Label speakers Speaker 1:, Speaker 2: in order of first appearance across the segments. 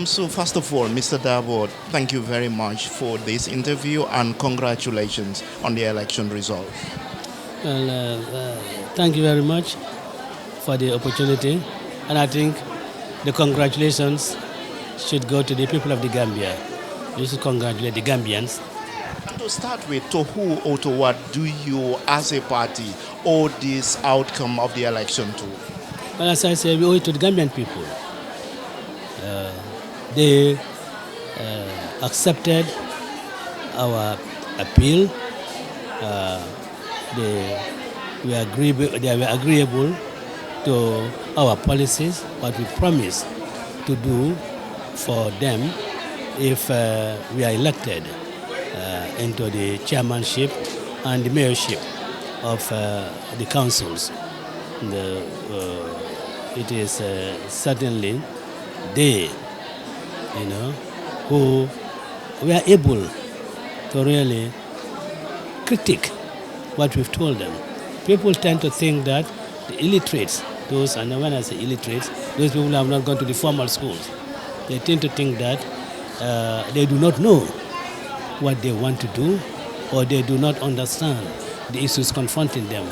Speaker 1: So first of all, Mr. Dabo, thank you very much for this interview and congratulations on the election results.
Speaker 2: Well, thank you very much for the opportunity, and I think the congratulations should go to the people of the Gambia. You should congratulate the Gambians.
Speaker 1: And to start with, to who or to what do you, as a party, owe this outcome of the election to?
Speaker 2: Well, as I say, we owe it to the Gambian people. They accepted our appeal. They were agreeable to our policies, what we promised to do for them if we are elected into the chairmanship and the mayorship of the councils. It is certainly they, who were able to really critique what we've told them. People tend to think that the illiterates, and when I say illiterates, those people who have not gone to the formal schools, they tend to think that they do not know what they want to do, or they do not understand the issues confronting them.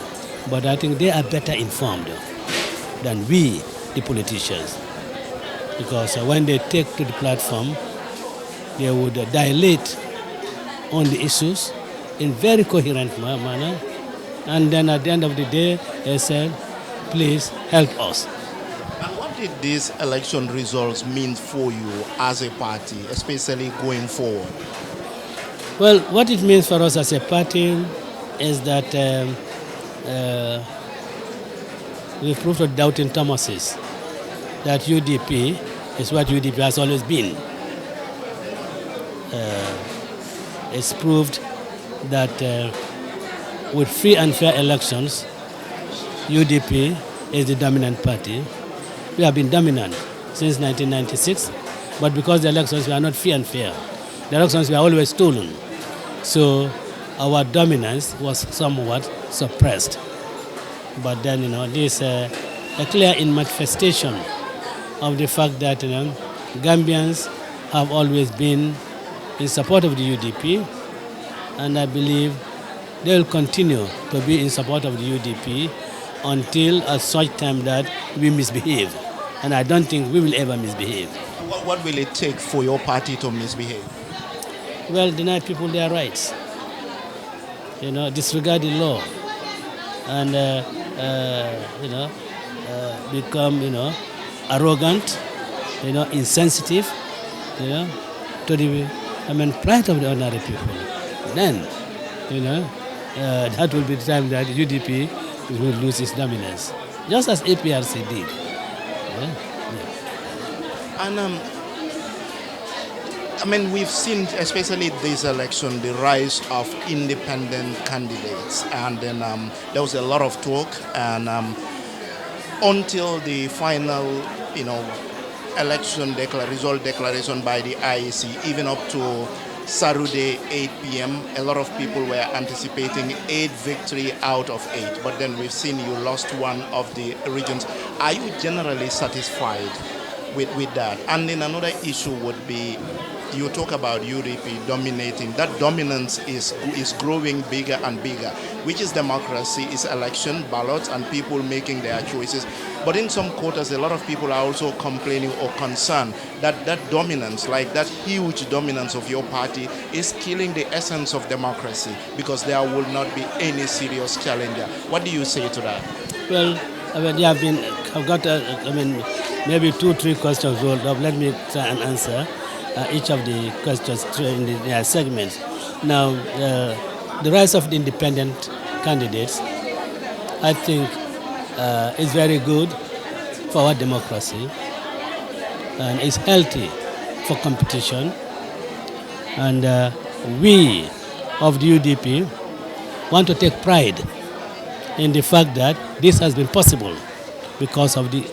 Speaker 2: But I think they are better informed than we, the politicians. Because when they take to the platform, they would dilate on the issues in very coherent manner. And then at the end of the day, they said, please help us.
Speaker 1: And what did these election results mean for you as a party, especially going forward?
Speaker 2: Well, what it means for us as a party is that we've proved to doubting Thomases that UDP is what UDP has always been. It's proved that with free and fair elections, UDP is the dominant party. We have been dominant since 1996, but because the elections were not free and fair, the elections were always stolen. So our dominance was somewhat suppressed. But then, this a clear manifestation of the fact that Gambians have always been in support of the UDP, and I believe they will continue to be in support of the UDP until at such time that we misbehave. And I don't think we will ever misbehave.
Speaker 1: What will it take for your party to misbehave?
Speaker 2: Well, deny people their rights, disregard the law, and become, arrogant, insensitive, to the plight of the ordinary people. Then, that will be the time that UDP will lose its dominance, just as APRC did.
Speaker 1: And we've seen, especially this election, the rise of independent candidates, and then there was a lot of talk, and until the final, election result declaration by the IEC, even up to Saturday 8 p.m., a lot of people were anticipating 8 victory out of 8, but then we've seen you lost one of the regions. Are you generally satisfied with that? And then another issue would be, you talk about UDP dominating. That dominance is growing bigger and bigger, which is democracy, is election, ballots, and people making their choices. But in some quarters, a lot of people are also complaining or concerned that that dominance, like that huge dominance of your party, is killing the essence of democracy because there will not be any serious challenger. What do you say to that?
Speaker 2: Well, I've got, maybe 2-3 questions rolled up. Let me try and answer each of the questions in their segments. Now, the rise of the independent candidates, I think, is very good for our democracy, and is healthy for competition. And we of the UDP want to take pride in the fact that this has been possible because of the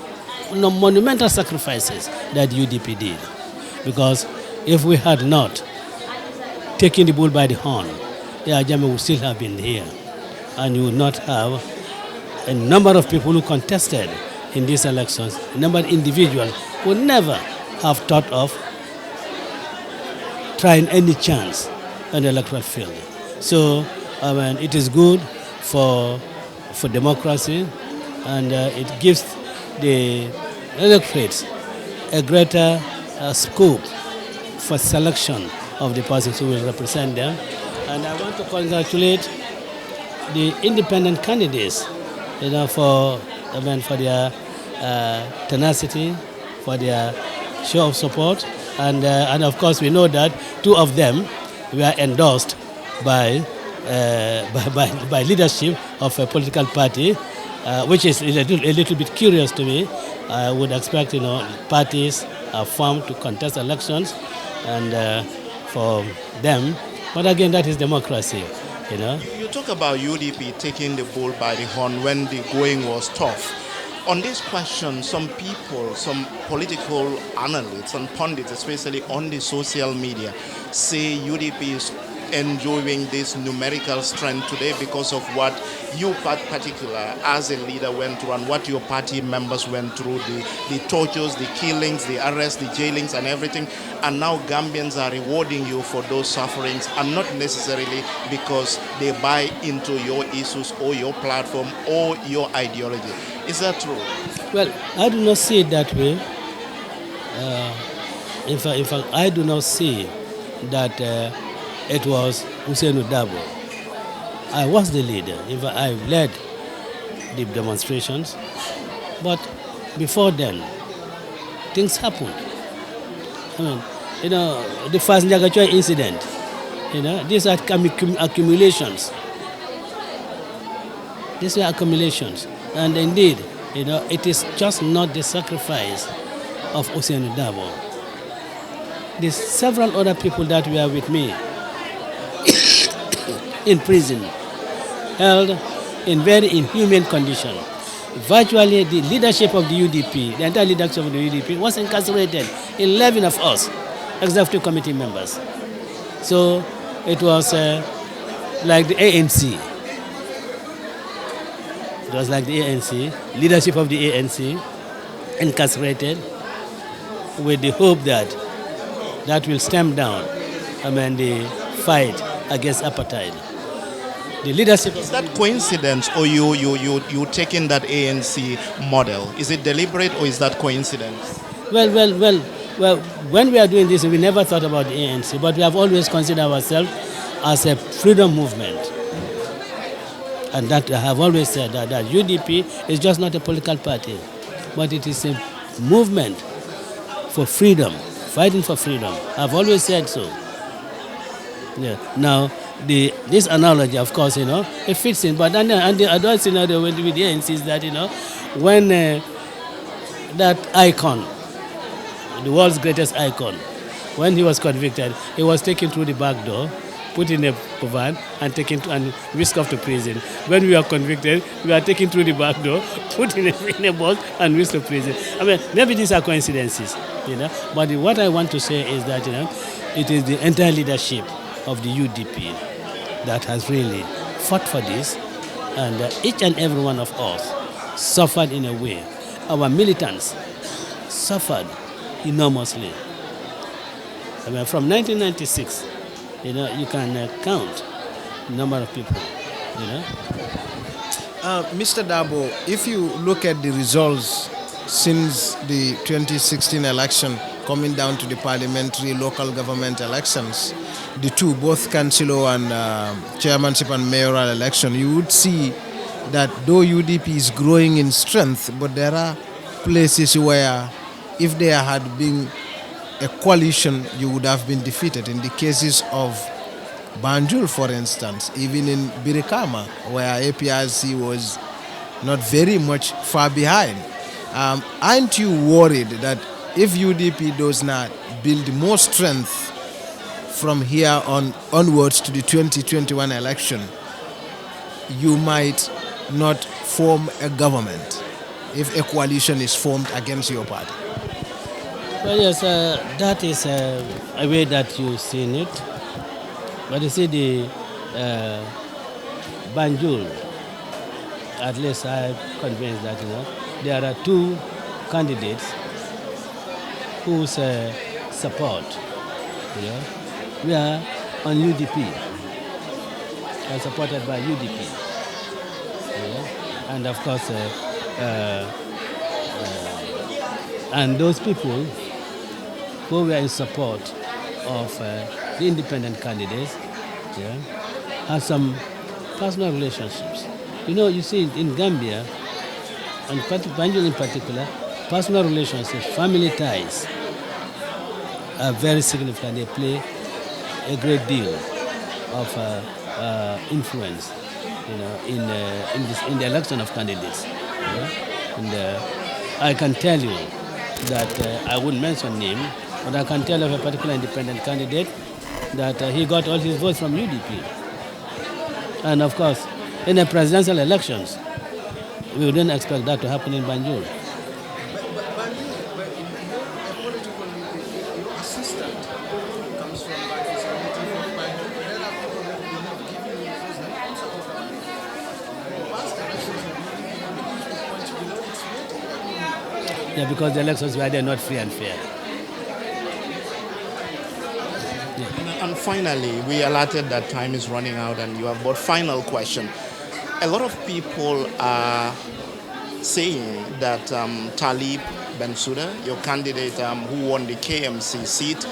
Speaker 2: monumental sacrifices that UDP did. Because if we had not taken the bull by the horn, Yahya Jammeh would still have been here, and you would not have a number of people who contested in these elections, a number of individuals would never have thought of trying any chance on the electoral field. So it is good for democracy, and it gives the electorates a greater scope for selection of the persons who will represent them. And I want to congratulate the independent candidates, for their tenacity, for their show of support, and of course we know that two of them were endorsed by leadership of a political party, which is a little bit curious to me. I would expect parties are formed to contest elections, and for them. But again, that is democracy.
Speaker 1: You talk about UDP taking the bull by the horn when the going was tough. On this question, some people, some political analysts and pundits, especially on the social media, say UDP is enjoying this numerical strength today because of what you particular as a leader went through and what your party members went through, the tortures, the killings, the arrests, the jailings and everything. And now Gambians are rewarding you for those sufferings, and not necessarily because they buy into your issues or your platform or your ideology. Is that true?
Speaker 2: Well, I do not see it that way. In fact, I do not see that it was Hussein Dabo. I was the leader. In fact, I led the demonstrations. But before then, things happened. The first Njagachoy incident, these are accumulations. These were accumulations. And indeed, it is just not the sacrifice of Hussein Dabo. There's several other people that were with me in prison, held in very inhumane condition. Virtually the leadership of the UDP, the entire leadership of the UDP was incarcerated, 11 of us, executive committee members. So it was like the ANC. It was like the ANC, leadership of the ANC, incarcerated with the hope that that will stem down the fight against apartheid. The leadership.
Speaker 1: Is that coincidence, or you taking that ANC model? Is it deliberate, or is that coincidence?
Speaker 2: Well. When we are doing this, we never thought about the ANC, but we have always considered ourselves as a freedom movement, and that I have always said that UDP is just not a political party, but it is a movement for freedom, fighting for freedom. I've always said so. Yeah. Now, this analogy, of course, it fits in. But then, and the other scenario with the ANC is that, when that icon, the world's greatest icon, when he was convicted, he was taken through the back door, put in a van, and taken and whisked off to prison. When we are convicted, we are taken through the back door, put in a bus, and whisked to prison. Maybe these are coincidences, But what I want to say is that, it is the entire leadership of the UDP that has really fought for this, and each and every one of us suffered in a way. Our militants suffered enormously. From 1996, you can count the number of people,
Speaker 3: Mr. Dabo, if you look at the results since the 2016 election, coming down to the parliamentary local government elections, the two, both councillor and chairmanship and mayoral election, you would see that though UDP is growing in strength, but there are places where if there had been a coalition, you would have been defeated. In the cases of Banjul, for instance, even in Birikama, where APRC was not very much far behind. Aren't you worried that if UDP does not build more strength from here onwards to the 2021 election, you might not form a government if a coalition is formed against your party?
Speaker 2: Well, yes, that is a way that you've seen it. But you see, the Banjul, at least I'm convinced that there are two candidates whose support we are on UDP. We are supported by UDP. Yeah. And of course, and those people who were in support of the independent candidates, yeah, have some personal relationships. You see, in Gambia, and Banjul in particular, personal relationships, family ties are very significant. They play a great deal of influence, in the election of candidates. Yeah? And I can tell you that I wouldn't mention name, but I can tell of a particular independent candidate that he got all his votes from UDP. And of course, in the presidential elections, we wouldn't expect that to happen in Banjul. Yeah, because the elections were not free and fair.
Speaker 1: Yeah. And finally, we alerted that time is running out and you have got final question. A lot of people are saying that Talib Bensouda, your candidate who won the KMC seat,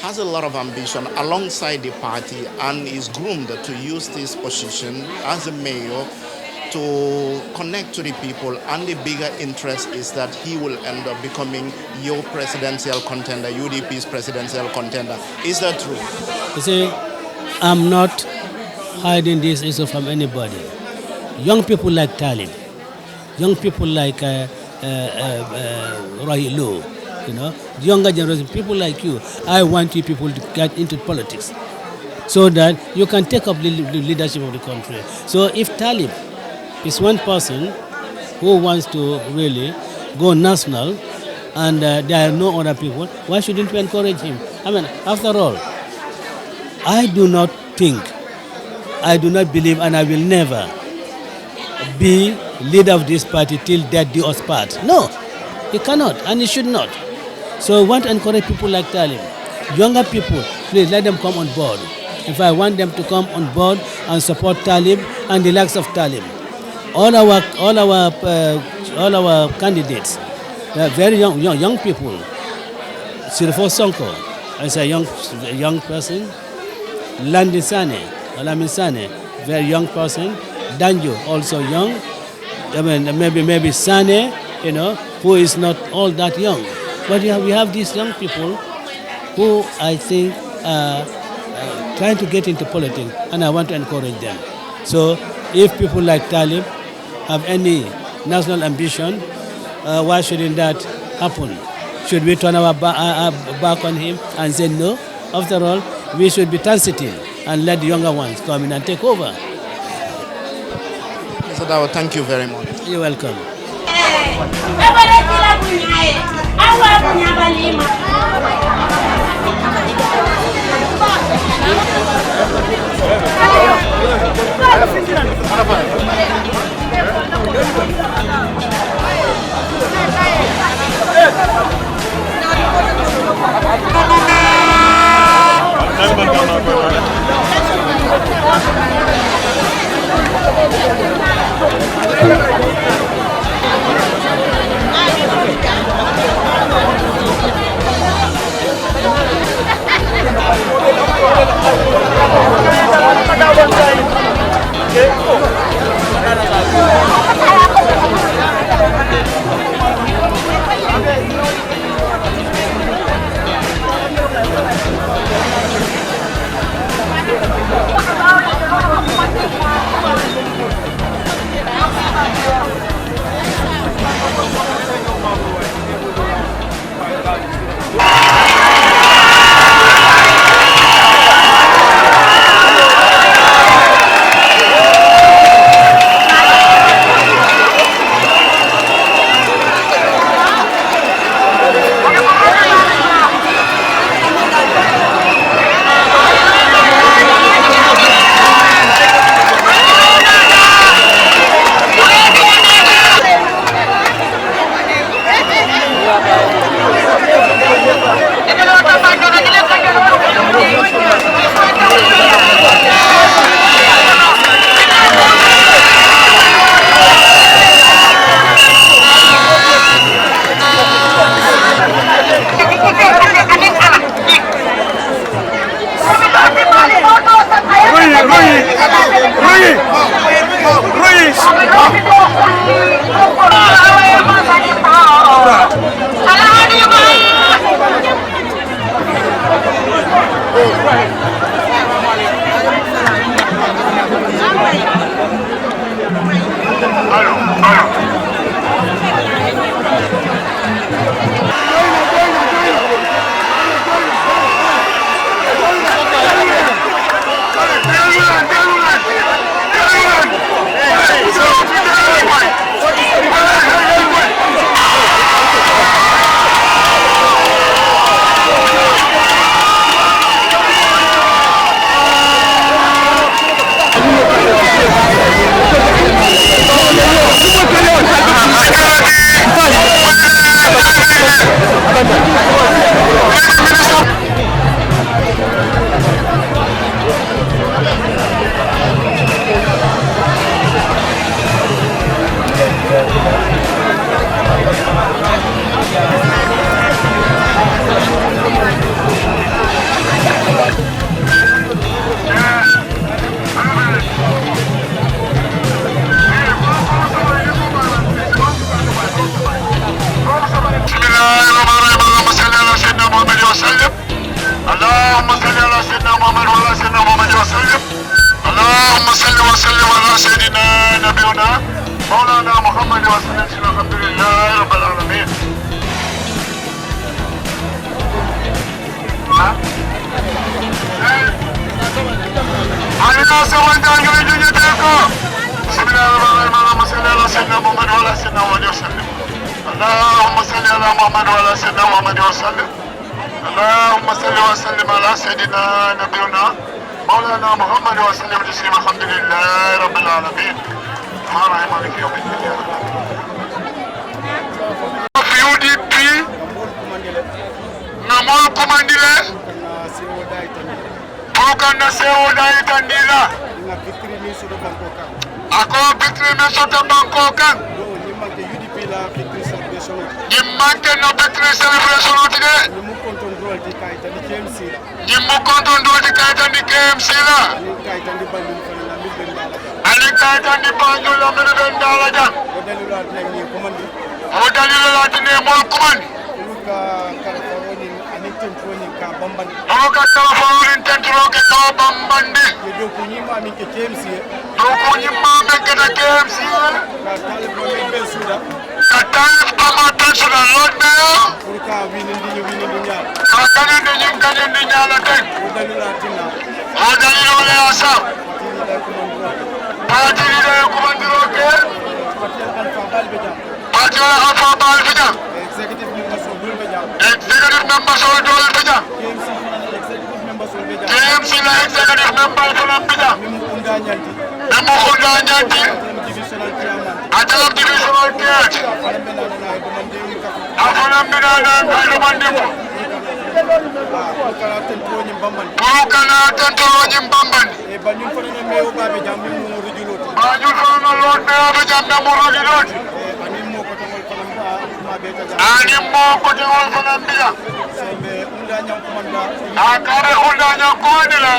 Speaker 1: has a lot of ambition alongside the party and is groomed to use this position as a mayor to connect to the people, and the bigger interest is that he will end up becoming your presidential contender, UDP's presidential contender. Is that true?
Speaker 2: You see, I'm not hiding this issue from anybody. Young people like Talib, young people like Roy Lowe, the younger generation, people like you, I want you people to get into politics so that you can take up the leadership of the country. So if Talib is one person who wants to really go national and there are no other people, why shouldn't we encourage him? I mean, after all, I do not believe, and I will never be leader of this party till death do us part. No, he cannot and he should not. So I want to encourage people like Talib. Younger people, please let them come on board. If I want them to come on board and support Talib and the likes of Talib. All our candidates, they are very young people. Sirifo Sonko is a young person. Landin Sane, very young person. Danjo, also young. I mean, maybe Sane, who is not all that young. But we have these young people who I think are trying to get into politics, and I want to encourage them. So if people like Talib have any national ambition, why shouldn't that happen? Should we turn our back on him and say no? After all, we should be sensitive and let the younger ones come in and take over.
Speaker 1: Mr. Dawa, thank you very much.
Speaker 2: You're welcome.
Speaker 4: اللهم صل على سيدنا محمد وعلى سيدنا محمد وسلم. اللهم صل وسلم على سيدنا نبينا مولانا محمد وسلم. الحمد لله رب العالمين. علينا سوى دانو يجيكو. بسم الله الرحمن الرحيم. اللهم صل على سيدنا محمد وعلى سيدنا محمد وسلم. اللهم صل على محمد وعلى سيدنا محمد وسلم. اللهم صل وسلم على سيدنا نبينا مولانا محمد وسلم تسليما. الحمد لله رب العالمين. الرحمن الرحيم مالك يوم الدين. UDP namol kumandile Bukana sewo dai tandila ako victory mesoto banko kan Nimante no victory celebration today. Nimu konton dol di kaita ni KMC la. Ali kaita ni banjo la mere bendala jang. Odalilo la tine mol kumandi. Oka telephone tentro ke ka bambandi. Do kunyima minke KMC. Katalif bama tensura Lord Mayor. Kanin di nyala ten. Odalilo le asam. Parti leader kumandiro ke. Parti la Alpha Bal bija. Executive member sol dol bija. KMC la executive member sol bija. Memu kunda nyanti. Adalam divisional court. Afanam binana ngalu mandimu. Purukana tentoro nyimbambani. Banyul fono Lord Mayor bija memu rugiloti. Animmo kotengol fanam bija. Akare undanya kodila.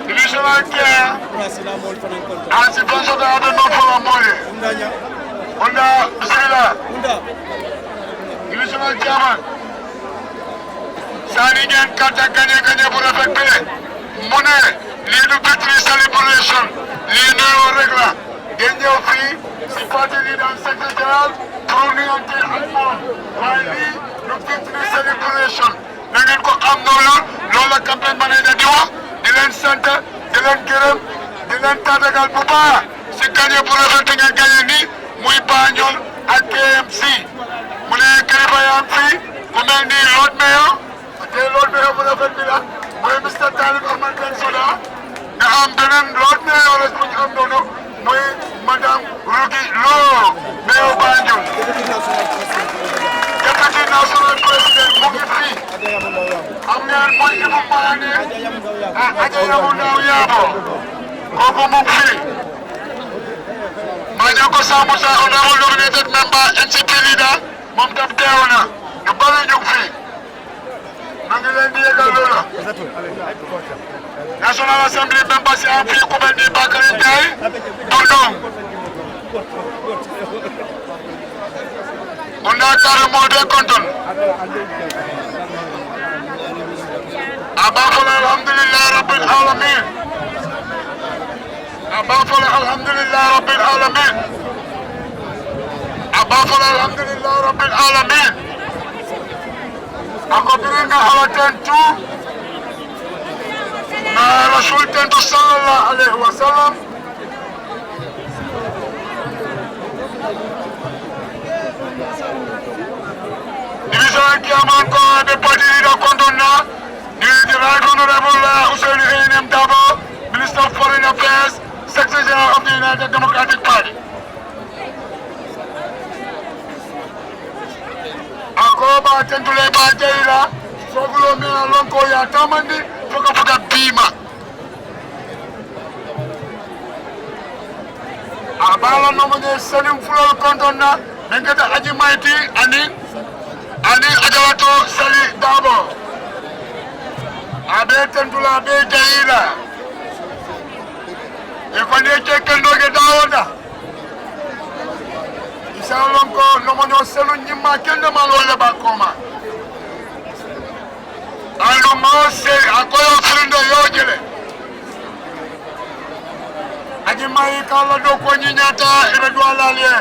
Speaker 4: Divisional care. Asi panso da ado no for amore. Unda bismillah. Divisional chairman. Sani gen kata kanye pour effectuer. Mune lidu victory celebration. Lidu regla. Genje ofi si parti leader secretarial pour nous ante alma. Wali du victory celebration. Nangen ko am lola campagne manager di wax di len sante di len gërëm di len tatagal bu baax si gagné pour effectuer nga gagné ni muy Banjul ak KMC mu ne kilifa yaa ngi fi ku mel ni Lord Mayor te Lord Mayor bu rafet bi la mooy Mr Talib Ahmad Bensouda nga am beneen Lord Mayor la bu ñu am noonu muy madame Rugi Lo Mayor Banjul Deputy National President mu ngi fi am ngeen mooy Ibu Maane Aja Yamu Ndaw Yaabo kooku mu ngi fi Majako Samusa honorable nominated member NCP leader moom tam teew na ñu bari ñu fi National Assembly members have free Kubandi Bakari Day, Dundong. Undakar Mode Konton. Abafala Alhamdulillah Rabbil Alamin. Abafala Alhamdulillah Rabbil Alamin. Abafala Alhamdulillah Rabbil Alamin. Ako piringa halaten tu na Rasul tentu sallallahu alaihi wasallam division kiaman ko de parti da kondonna ni the right honorable Hussein A.N.M. Dabo, Minister of Foreign Affairs, Secretary General of the United Democratic Party. Akoba tentule bajaira sogulo me alonko ya tamandi toka futa bima abala nomone salim fulol kontonna ngata aji maiti ani ajawato sali dabo abe tentula be jaira e kone kekendo ge dawonda Salonko nomonyo selu nyima kende malole bakoma alo mose akoyo frindo yojele aji mai kala do ko nyinyata ebe do alalie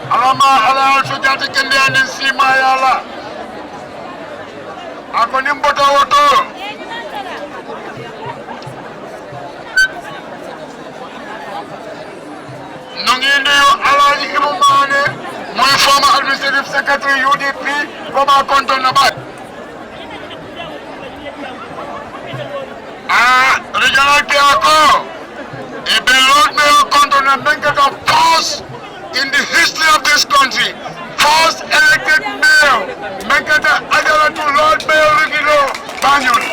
Speaker 4: alama ala so jati kende anin sima yala akoni mboto woto Alaji Imumane, my former administrative secretary UDP, Baba Konton Nabat. Regional Tiako, a Lord Mayor Konton Nabat first in the history of this country, first elected mayor, Menkata Ajalatu Lord Mayor Rigilo Banyun.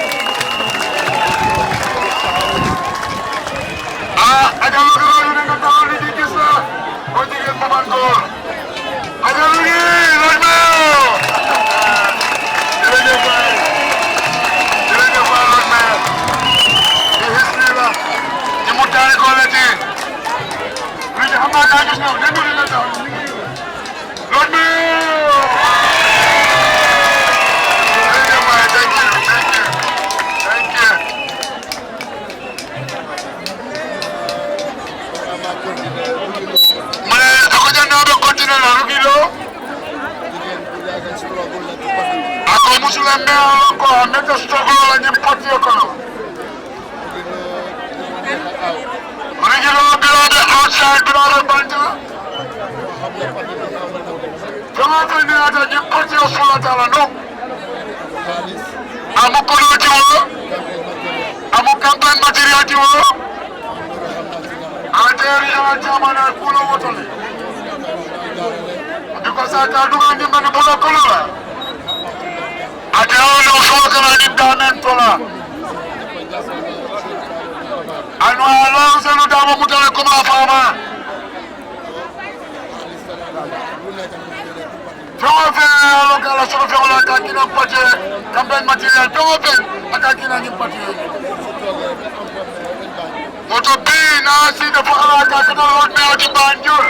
Speaker 4: Because I can't do anything but the color. I can't do I know how long I know Mutala Kuma Farmer. Local social Kakina Pate, campaign material, Akakina Pate. Moto B, now see the Kakana Lord Mayor to Banjul.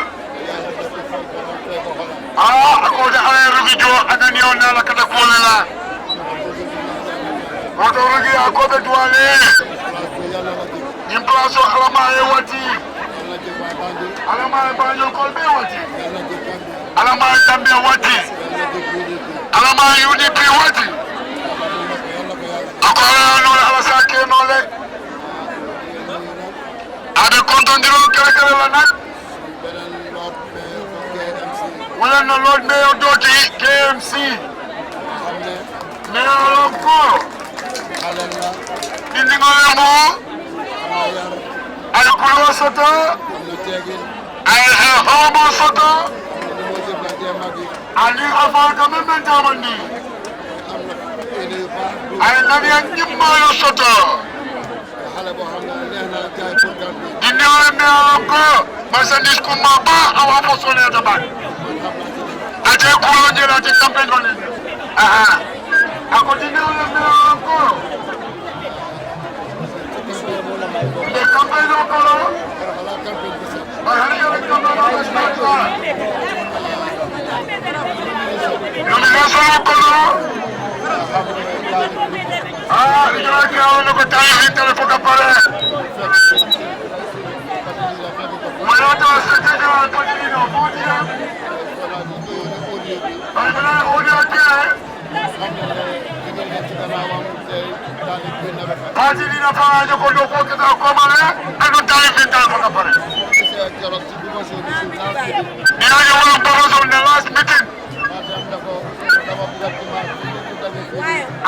Speaker 4: Ako da ay rugijo ananiyo na lakata kulela. Moto rugi ako da duale. Implaso alama wati. Alama banjo kolbe wati. Alama Gambia wati. Alama UDP wati. Ako no ala sake no le. Ada kontondiro kere la nak. Wala na Lord Mayor Doti KMC Mayor Longko Dindi ngole mo Ay kulo soto Ay homo soto Ali afal kami mentamandi Ay nani ang nyimmayo soto Dindi ngole Mayor Longko Masandis kumaba awapo sone ataban Ate kulo jela ate campaign on it. A continuar el encore. Le campagne encore. Nominación encore. Ah, yo creo que ahora que está ahí te le ponga para. Bueno, entonces se queda el continuo. Parti dina fara jo ko do ko ke ko male anu tay vital ko pare ni ayo wala proposal in the last meeting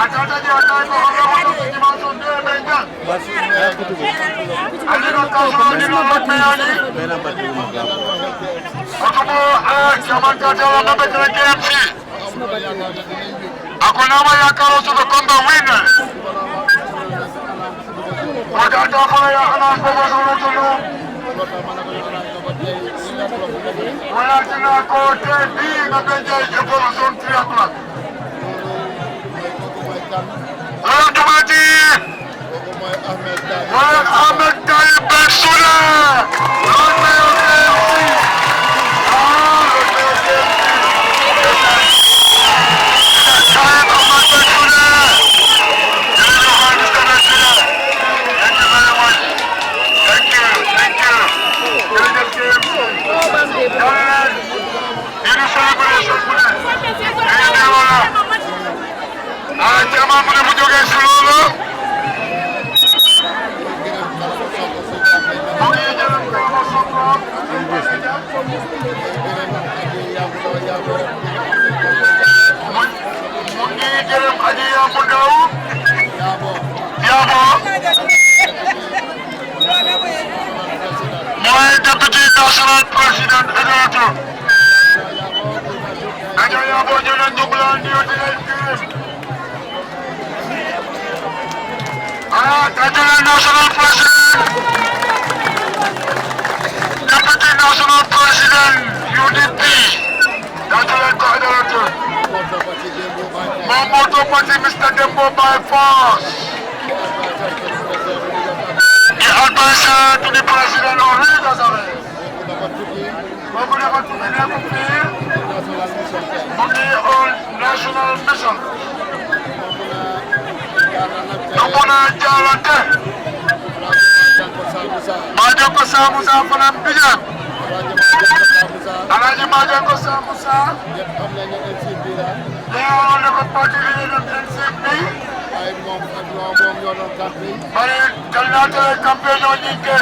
Speaker 4: atata je atay ko wala ko dimension de benga ali no taso ni no me ali otomo jaman ka jala na be KMC akonama yakaro so the combo winners Agata for ya anas proposal to no wala tina ko te bi na benja je proposal 3 o'clock wala tomati wala Ahmed Tayyip Bensouda Deputy National President Edoto. Aja yabo jona jublan dio National President. Deputy National President UDP. Edoto. Mamoto Party Mr. Dembo by force. The advisor to the President of Nazareth. National mission. Namuna Jalante. Majako Samusa Fanam Bijan. Alaji Majako Samusa. They are on the party leader of NCP. Mari Kalata campaign on Yinke.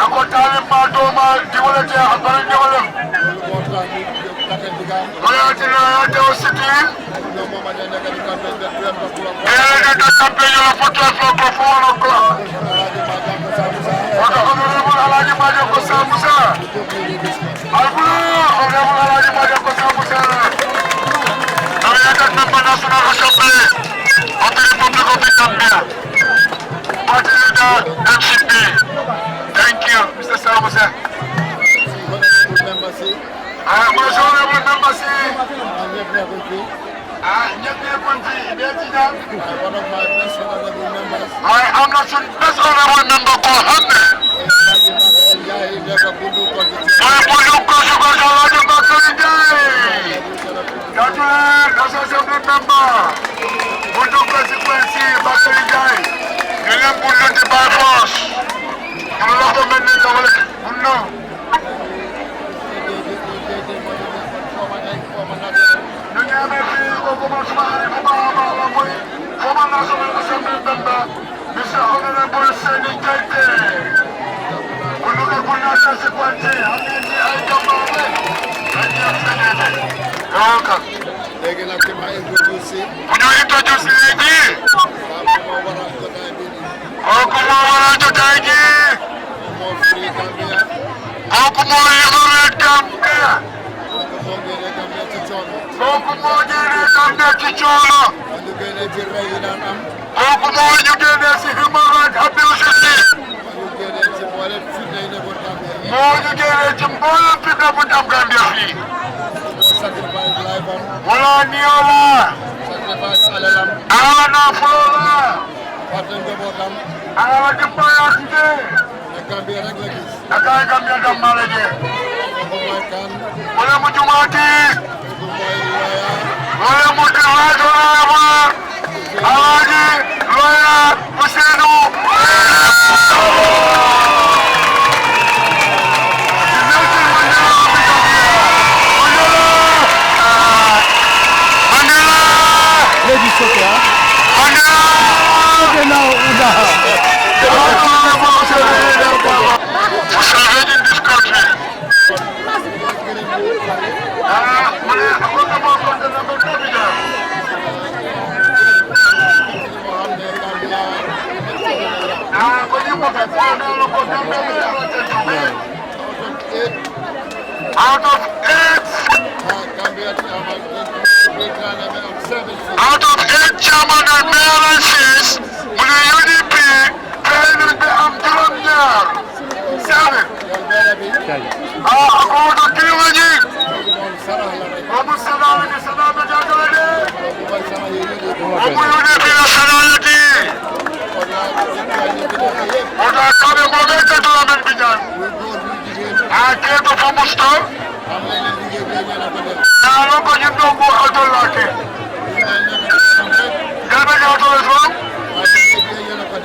Speaker 4: Ako talim ma doma diwolete abari diwolem. Wala tina yate city. The campaign on 12 o'clock for 1 o'clock. Honorable Alaji Majako Samusa. Honorable Alaji Majako Samusa. National Assembly of the Republic of the Gambia. Party leader MCP. Thank you, Mr. Samusa. I am a honorable member.
Speaker 5: One of my best honorable members.
Speaker 4: I am not the best honorable member for Hamne. National Assembly member. Bundu constituency Bakari Jai. Nilam bundu di by force. Allah ko menni tawale. Bundu. Nanyame fi ko kuma sumari ko ba la boy. Former National Assembly member Mr. Honorable Seni Kaite. Bundu ko bundu constituency. Amini ay kamawe. Welcome.
Speaker 5: Léegi nag ki ma introduce.
Speaker 4: Bu ñu introduce léegi. Kooku moo waral jotaay ji.
Speaker 5: Moo free Gambia.
Speaker 4: Kooku moo liberate Gambia.
Speaker 5: Moo génne Gambia ci coono.
Speaker 4: Kooku moo génne Gambia ci coono.
Speaker 5: Moo ñu génne ci rey yi daan am.
Speaker 4: Kooku moo ñu génne si human rights abuses yi.
Speaker 5: Moo ñu génne ci mboolem fitna yi nekkoon Gambia.
Speaker 4: Moo ñu génne ci mboolem fitna bu am Gambia fii.
Speaker 5: Moo sacrifice
Speaker 4: wala niola awana fulola awa dimbayakte akay Gambia dammalaje wala mu jumati wala mu diwajolama awaji loya Ousseynou out of 8 chairman and mayoral seats, UDP president am juróom ñaar 7. Ako to Kilimaji. Obu Sadala ni Sadala Jagale. Obu UDP na Sadalati. Oda kabe mogete to la benbijan. Ake to famusto. Na loko jindo ko autolake. Kabe ja autolake.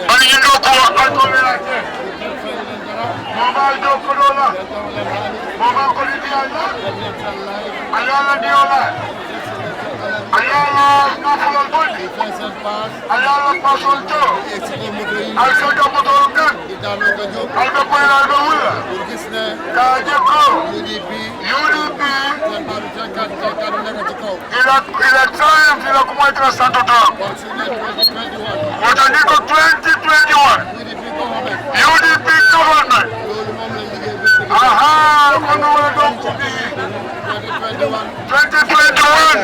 Speaker 4: Bani jindo ko autolake. Mama joko dola. Mama koliti Allah. Ayala diola. Ayala nafulol bodi. Ayala pasol to. Alsoja motorkan. Albe koyla albe wula. Kajeko. UDP. Ila triumph ila kumaitra santo tam. Wataniko 2021. UDP government. Aha, kono wala dokubi. 2021.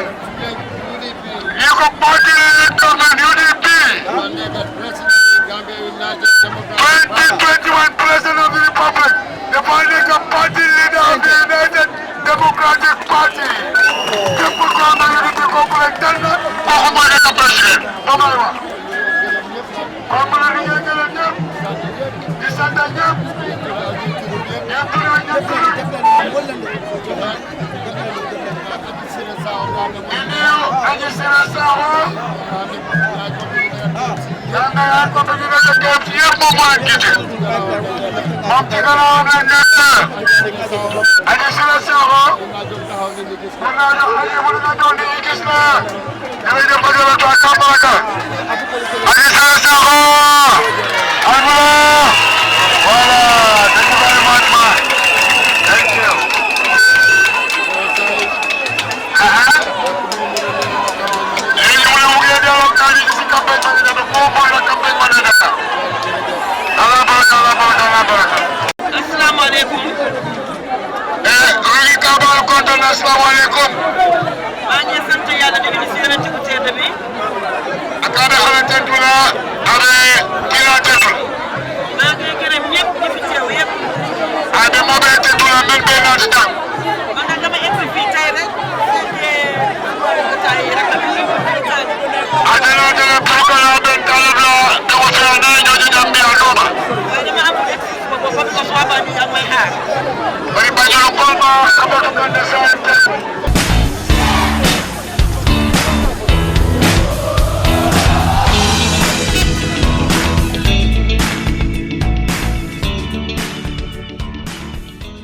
Speaker 4: Yiko party government UDP. 2021 President of the Republic. The political party leader of the United Democratic Party. The program of UDP corporate tender. Bahumane ka president. Babaywa. Kamala niya kala niya. Disanda niya. Assalamualaikum.
Speaker 6: Maa sant Yàlla di leen siyaare ci tedd bi.
Speaker 4: Akada xamante tula abe kila tetul.
Speaker 6: Maa ngi gërëm ñëpp ñi fi teew yëpp.
Speaker 4: Abe mo be tetula men be na tam.
Speaker 6: Man nag dama egsi fii tey rek. Tey rek la ñu
Speaker 4: Adela dela prokala ben kalabla de ko fa na jojo jambi aloma.
Speaker 6: waaye dama am egsi ba ko fa ko so ba ni am may xaar.
Speaker 4: Bari bañu ko ma abatu kan de sa